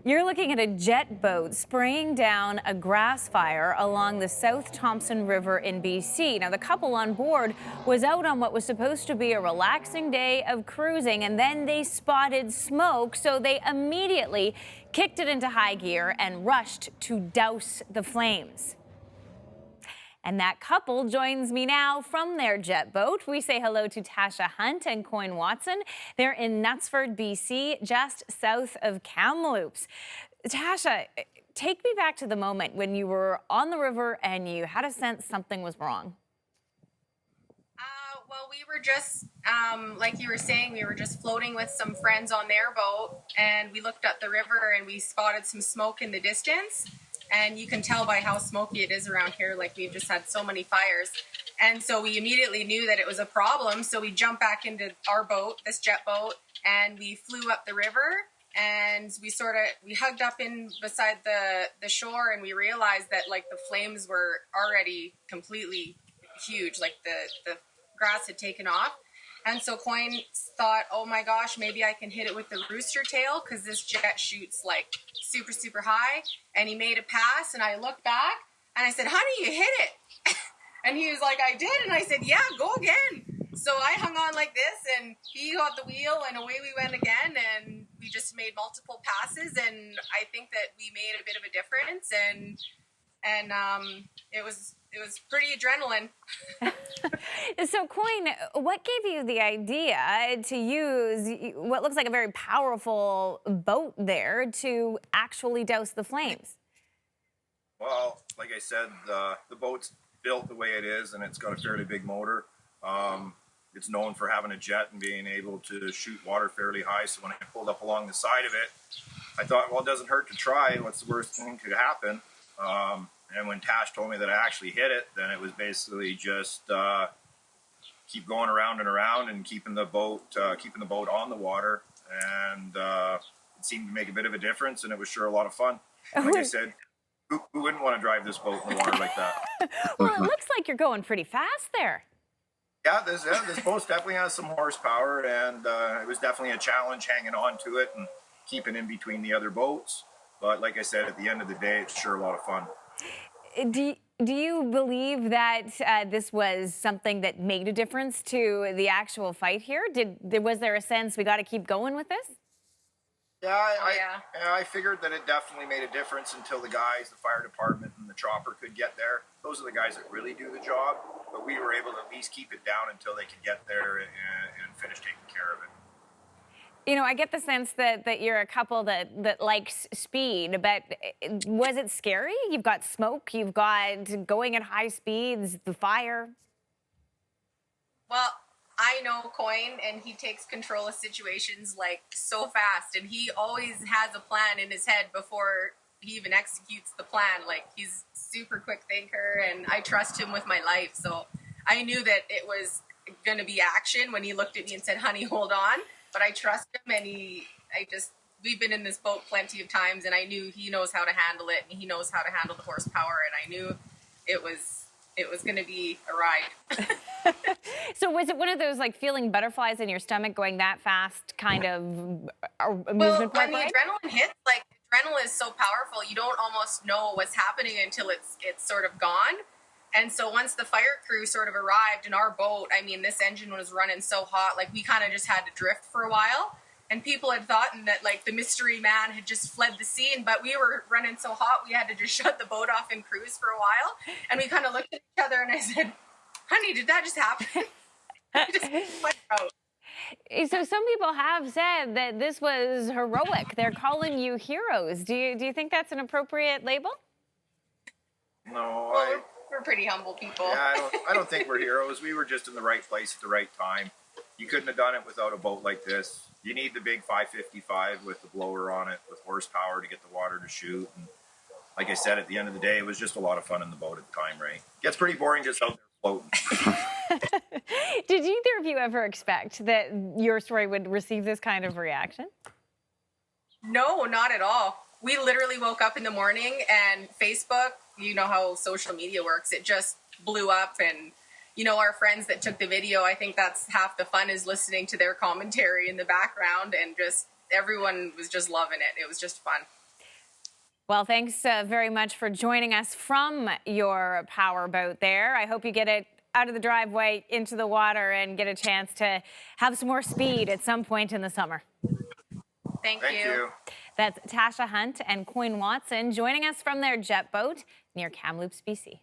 You're looking at a jet boat spraying down a grass fire along the South Thompson River in BC. Now, the couple on board was out on what was supposed to be a relaxing day of cruising, and then they spotted smoke, so they immediately kicked it into high gear and rushed to douse the flames. And that couple joins me now from their jet boat. We say hello to Tasha Hunt and Coyne Watson. They're in Knutsford, BC, just south of Kamloops. Tasha, take me back to the moment when you were on the river and you had a sense something was wrong. Well, we were just, like you were saying, we were just floating with some friends on their boat, and we looked up the river and we spotted some smoke in the distance. And you can tell by how smoky it is around here, like we've just had so many fires. And so we immediately knew that it was a problem. So we jumped back into our boat, this jet boat, and we flew up the river. And we hugged up in beside the shore, and we realized that like the flames were already completely huge, like the grass had taken off. And so Coyne thought, oh my gosh, maybe I can hit it with the rooster tail because this jet shoots like super, super high. And he made a pass, and I looked back and I said, honey, you hit it. And he was like, I did. And I said, yeah, go again. So I hung on like this, and he got the wheel, and away we went again. And we just made multiple passes, and I think that we made a bit of a difference. And it was pretty adrenaline. So, Coyne, what gave you the idea to use what looks like a very powerful boat there to actually douse the flames? Well, like I said, the boat's built the way it is, and it's got a fairly big motor. It's known for having a jet and being able to shoot water fairly high. So when I pulled up along the side of it, I thought, well, it doesn't hurt to try. What's the worst thing could happen? And when Tash told me that I actually hit it, then it was basically just keep going around and around and keeping the boat on the water. And it seemed to make a bit of a difference, and it was sure a lot of fun. Like I said, who wouldn't want to drive this boat in the water like that? Well, it looks like you're going pretty fast there. Yeah, this boat definitely has some horsepower, and it was definitely a challenge hanging on to it and keeping in between the other boats. But like I said, at the end of the day, it's sure a lot of fun. Do you believe that this was something that made a difference to the actual fight here? Was there a sense we got to keep going with this? Yeah, I figured that it definitely made a difference until the guys, the fire department and the chopper could get there. Those are the guys that really do the job, but we were able to at least keep it down until they could get there and finish taking care of it. You know, I get the sense that you're a couple that likes speed, but was it scary? You've got smoke, you've got going at high speeds, the fire. Well, I know Coyne, and he takes control of situations like so fast, and he always has a plan in his head before he even executes the plan. Like, he's a super quick thinker, and I trust him with my life. So I knew that it was going to be action when he looked at me and said, honey, hold on. But I trust him, and we've been in this boat plenty of times, and I knew he knows how to handle it, and he knows how to handle the horsepower, and I knew it was going to be a ride. So was it one of those like feeling butterflies in your stomach going that fast kind of amusement well, park when the adrenaline hits, like adrenaline is so powerful, you don't almost know what's happening until it's sort of gone. And so once the fire crew sort of arrived in our boat, I mean, this engine was running so hot, like we kind of just had to drift for a while. And people had thought that like the mystery man had just fled the scene, but we were running so hot we had to just shut the boat off and cruise for a while. And we kind of looked at each other, and I said, honey, did that just happen? Just went out. So some people have said that this was heroic. They're calling you heroes. Do you think that's an appropriate label? No, well, we're pretty humble people. Yeah, I don't think we're heroes. We were just in the right place at the right time. You couldn't have done it without a boat like this. You need the big 555 with the blower on it, with horsepower to get the water to shoot. And like I said, at the end of the day, it was just a lot of fun in the boat at the time, Ray. It gets pretty boring just out there floating. Did either of you ever expect that your story would receive this kind of reaction? No, not at all. We literally woke up in the morning, and Facebook, you know how social media works, it just blew up. And you know, our friends that took the video, I think that's half the fun, is listening to their commentary in the background, and just everyone was just loving it. It was just fun. Well, thanks very much for joining us from your power boat there. I hope you get it out of the driveway into the water and get a chance to have some more speed at some point in the summer. Thank you. That's Tasha Hunt and Coyne Watson joining us from their jet boat near Kamloops, BC.